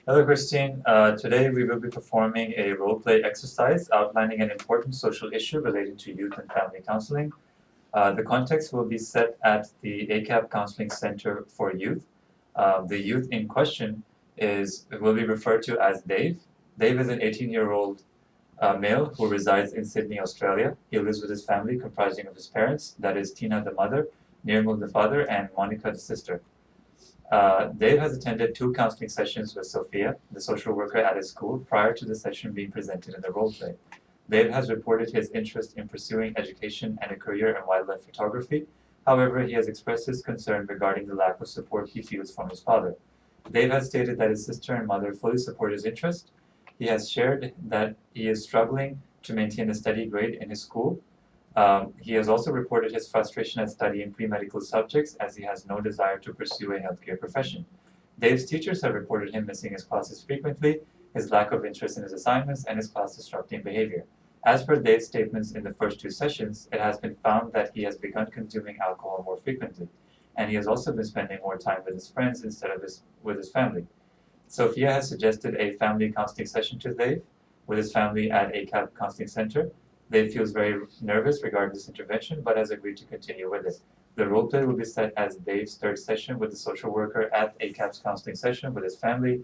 Hello, Christine. Today we will be performing a role play exercise outlining an important social issue relating to youth and family counseling. The context will be set at the ACAP Counseling Center for Youth. The youth in question will be referred to as Dave. Dave is an 18-year-old male who resides in Sydney, Australia. He lives with his family comprising of his parents, that is Tina the mother, Nirmal the father, and Monica the sister. Dave has attended 2 counseling sessions with Sophia, the social worker at his school, prior to the session being presented in the role play. Dave has reported his interest in pursuing education and a career in wildlife photography. However, he has expressed his concern regarding the lack of support he feels from his father. Dave has stated that his sister and mother fully support his interest. He has shared that he is struggling to maintain a steady grade in his school. He has also reported his frustration at studying pre-medical subjects as he has no desire to pursue a healthcare profession. Dave's teachers have reported him missing his classes frequently, his lack of interest in his assignments, and his class disrupting behavior. As per Dave's statements in the first 2 sessions, it has been found that he has begun consuming alcohol more frequently, and he has also been spending more time with his friends instead of with his family. Sophia has suggested a family counseling session to Dave with his family at ACAP Counseling Center. Dave feels very nervous regarding this intervention, but has agreed to continue with it. The role play will be set as Dave's 3rd session with the social worker at ACAP's counseling session with his family.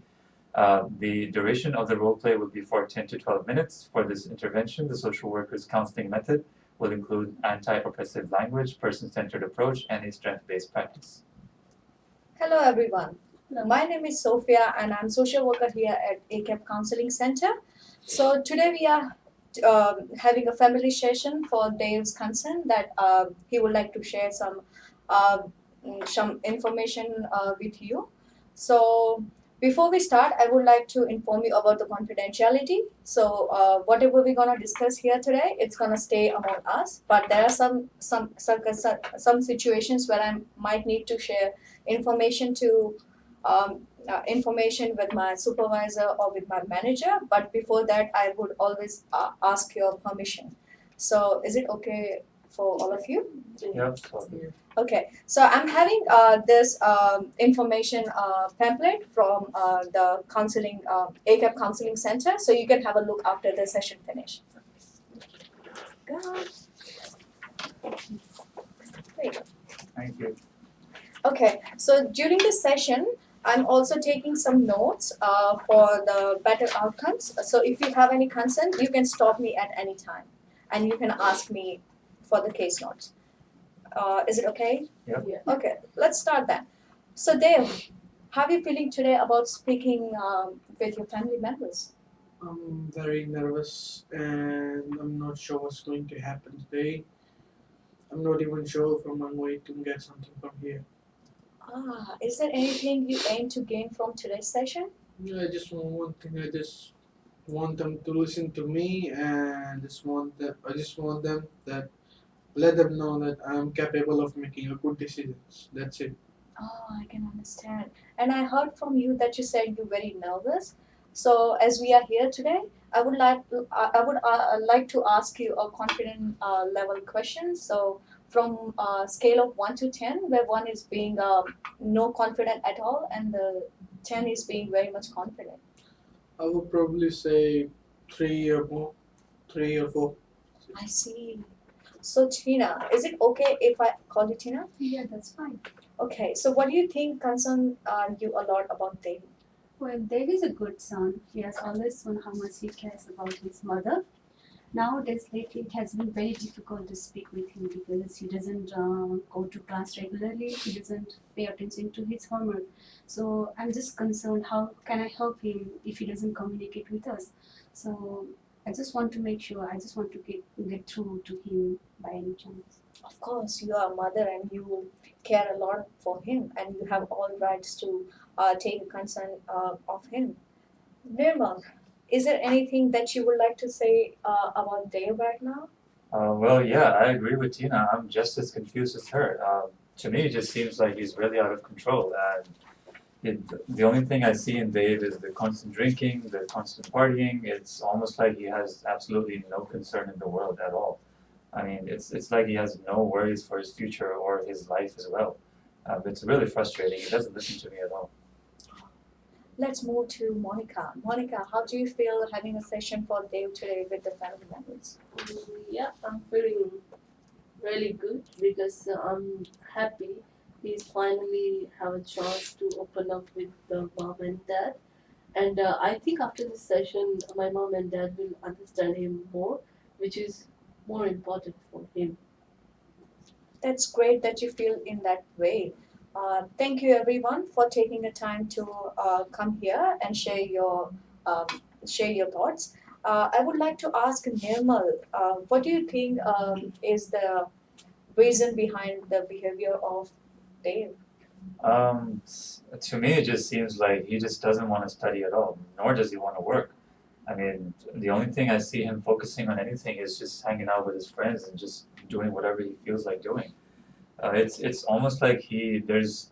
The duration of the role play will be for 10 to 12 minutes. For this intervention, the social worker's counseling method will include anti-oppressive language, person-centered approach, and a strength-based practice. Hello everyone. My name is Sophia and I'm social worker here at ACAP Counseling Center. So today we are having a family session for Dave's concern that he would like to share some information with you. So before we start, I would like to inform you about the confidentiality. So whatever we're gonna discuss here today, it's gonna stay among us. But there are some situations where I might need to share information with my supervisor or with my manager. But before that, I would always ask your permission. So is it okay for all of you? Yeah. Okay, so I'm having this information pamphlet from the counseling ACAP Counseling Center, so you can have a look after the session finish. Great. Thank you. Okay, so during this session, I'm also taking some notes for the better outcomes. So if you have any concern, you can stop me at any time, and you can ask me for the case notes. Is it okay? Yeah. Okay, let's start then. So Dave, how are you feeling today about speaking with your family members? I'm very nervous and I'm not sure what's going to happen today. I'm not even sure if I'm going to get something from here. Is there anything you aim to gain from today's session? I just want one thing. I just want them to listen to me, and I just want them that let them know that I'm capable of making a good decisions. That's it. Oh, I can understand. And I heard from you that you said you're very nervous. So as we are here today, I would like to ask you a confident level question. So from a scale of 1 to 10, where 1 is being no confident at all, and the 10 is being very much confident. I would probably say 3 or more, 3 or 4. I see. So Tina, is it okay if I call you Tina? Yeah, that's fine. Okay. So what do you think concern you a lot about Dave? Well, Dave is a good son. He has always shown how much he cares about his mother. Nowadays, lately, it has been very difficult to speak with him because he doesn't go to class regularly. He doesn't pay attention to his homework. So I'm just concerned, how can I help him if he doesn't communicate with us? So I just want to make sure, I just want to get through to him by any chance. Of course, you are a mother and you care a lot for him, and you have all rights to take concern of him. Nirmal, is there anything that you would like to say about Dave right now? Well, yeah, I agree with Tina. I'm just as confused as her. To me, it just seems like he's really out of control. And the only thing I see in Dave is the constant drinking, the constant partying. It's almost like he has absolutely no concern in the world at all. I mean, it's like he has no worries for his future or his life as well. It's really frustrating. He doesn't listen to me at all. Let's move to Monica. Monica, how do you feel having a session for Dave today with the family members? Yeah, I'm feeling really good because I'm happy he's finally have a chance to open up with the mom and dad. And I think after this session, my mom and dad will understand him more, which is more important for him. That's great that you feel in that way. Thank you everyone for taking the time to come here and um, share your thoughts. I would like to ask Nirmal, what do you think is the reason behind the behavior of Dave? To me, it just seems like he just doesn't want to study at all, nor does he want to work. I mean, the only thing I see him focusing on anything is just hanging out with his friends and just doing whatever he feels like doing. It's almost like there's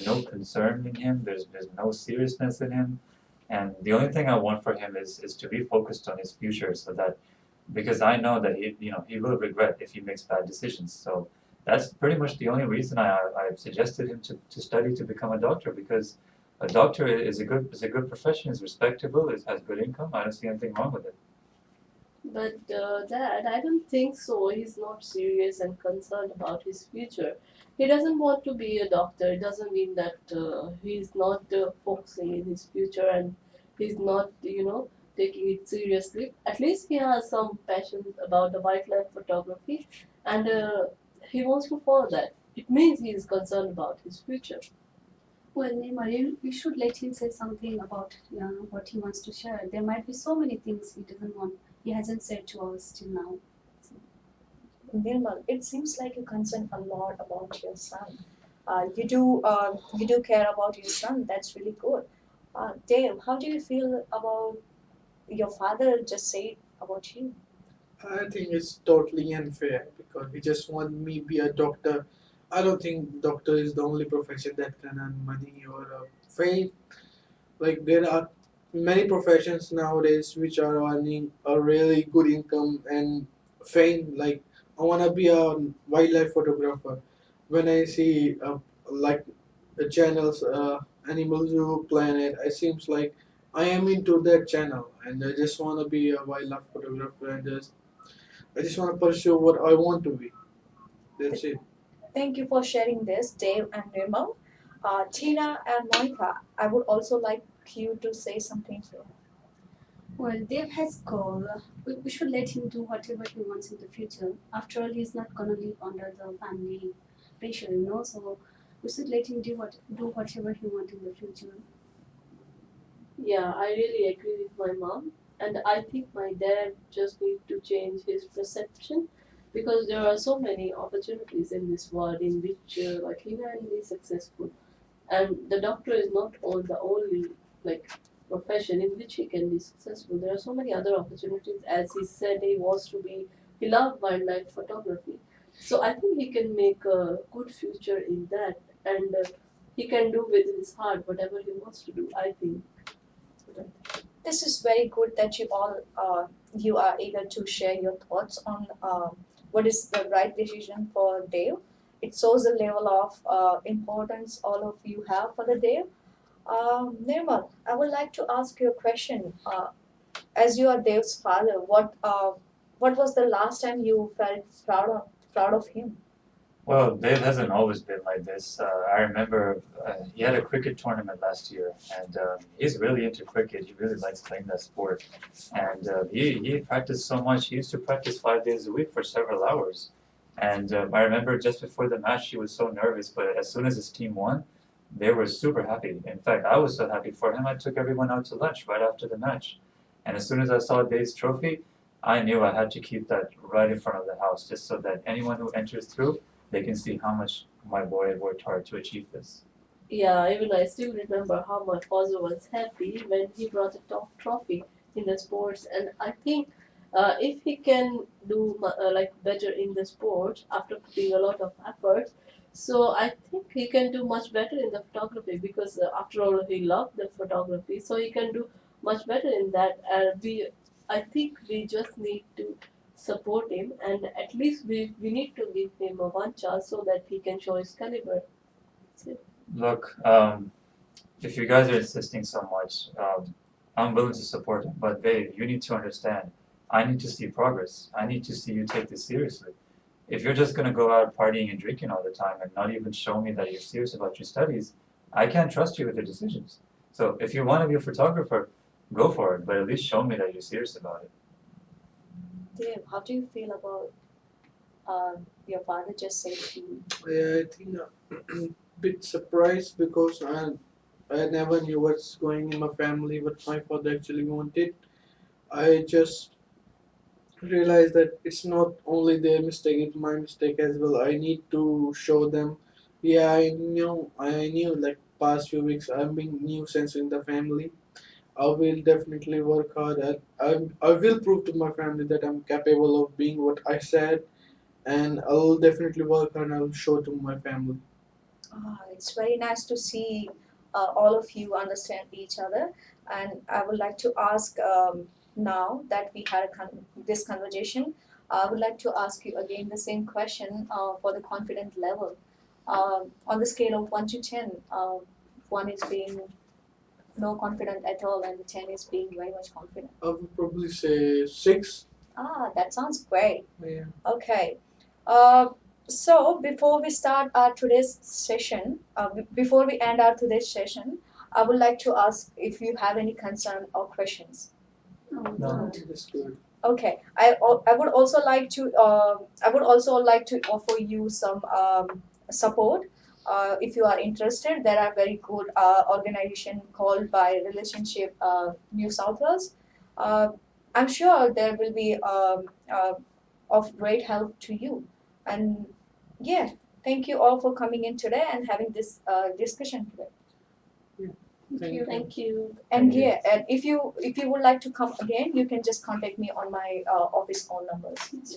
no concern in him. There's no seriousness in him, and the only thing I want for him is to be focused on his future, so that because I know that he will regret if he makes bad decisions. So that's pretty much the only reason I've suggested him to study to become a doctor, because a doctor is a good profession, is respectable, has good income. I don't see anything wrong with it. But Dad, I don't think so. He's not serious and concerned about his future. He doesn't want to be a doctor. It doesn't mean that he's not focusing in his future and he's not, taking it seriously. At least he has some passion about the wildlife photography, and he wants to follow that. It means he is concerned about his future. Well, Neymar, you should let him say something about what he wants to share. There might be so many things he hasn't said to us till now. Nirmal, it seems like you concern a lot about your son. You do care about your son. That's really good. Dave, how do you feel about your father just said about you? I think it's totally unfair because he just want me be a doctor. I don't think doctor is the only profession that can earn money or fame. Like there are many professions nowadays which are earning a really good income and fame. Like I wanna be a wildlife photographer. When I see like the channels, Animal Zoo, Planet, it seems like I am into that channel, and I just wanna be a wildlife photographer and I just wanna pursue what I want to be. That's it. Thank you for sharing this, Dave and Nirmal. Tina and Monica, I would also like you to say something here. Well, Dave has goal. We should let him do whatever he wants in the future. After all, he's not gonna live under the family pressure, So we should let him do whatever he wants in the future. Yeah, I really agree with my mom, and I think my dad just need to change his perception because there are so many opportunities in this world in which he can be successful, and the doctor is not the only profession in which he can be successful. There are so many other opportunities. As he said, he loved wildlife photography, so I think he can make a good future in that, and he can do with his heart whatever he wants to do. I think. This is very good that you are eager to share your thoughts on what is the right decision for Dave. It shows the level of importance all of you have for the Dave. Nirmal, I would like to ask you a question. As you are Dave's father, what was the last time you felt proud of him? Well, Dave hasn't always been like this. I remember he had a cricket tournament last year, and he's really into cricket. He really likes playing that sport, and he practiced so much. He used to practice 5 days a week for several hours. And I remember just before the match, he was so nervous, but as soon as his team won, they were super happy. In fact, I was so happy for him. I took everyone out to lunch right after the match, and as soon as I saw Dave's trophy, I knew I had to keep that right in front of the house, just so that anyone who enters through, they can see how much my boy had worked hard to achieve this. Yeah, even I still remember how my father was happy when he brought a top trophy in the sports, and I think if he can do better in the sports after putting a lot of effort, so I think he can do much better in the photography because after all he loved the photography, so he can do much better in that. I think we just need to support him, and at least we need to give him one chance so that he can show his caliber. Look, if you guys are insisting so much, I'm willing to support him. But babe, you need to understand. I need to see progress. I need to see you take this seriously. If you're just gonna go out partying and drinking all the time and not even show me that you're serious about your studies, I can't trust you with your decisions. So if you want to be a photographer, go for it. But at least show me that you're serious about it. Dave, how do you feel about your father just said to you? Yeah, I think a bit surprised because I never knew what's going in my family, what my father actually wanted. I just realized that it's not only their mistake, it's my mistake as well. I need to show them. Yeah, I knew like past few weeks I'm being nuisance in the family. I will definitely work hard at I will prove to my family that I'm capable of being what I said, and I'll definitely work hard and I'll show to my family. It's very nice to see all of you understand each other, and I would like to ask now that we had this conversation, I would like to ask you again the same question for the confident level. On the scale of 1 to 10, 1 is being no confident at all, and 10 is being very much confident. I would probably say 6. That sounds great. Yeah. Okay. So before we start our today's session, before we end our today's session, I would like to ask if you have any concern or questions. No. That's good. Okay. I would also like to offer you some support. If you are interested, there are very good organization called by Relationship New South Wales. I'm sure there will be of great help to you. And yeah, thank you all for coming in today and having this discussion today. Thank you. Thank you. And Thank you. yeah, and if you would like to come again, you can just contact me on my office phone numbers.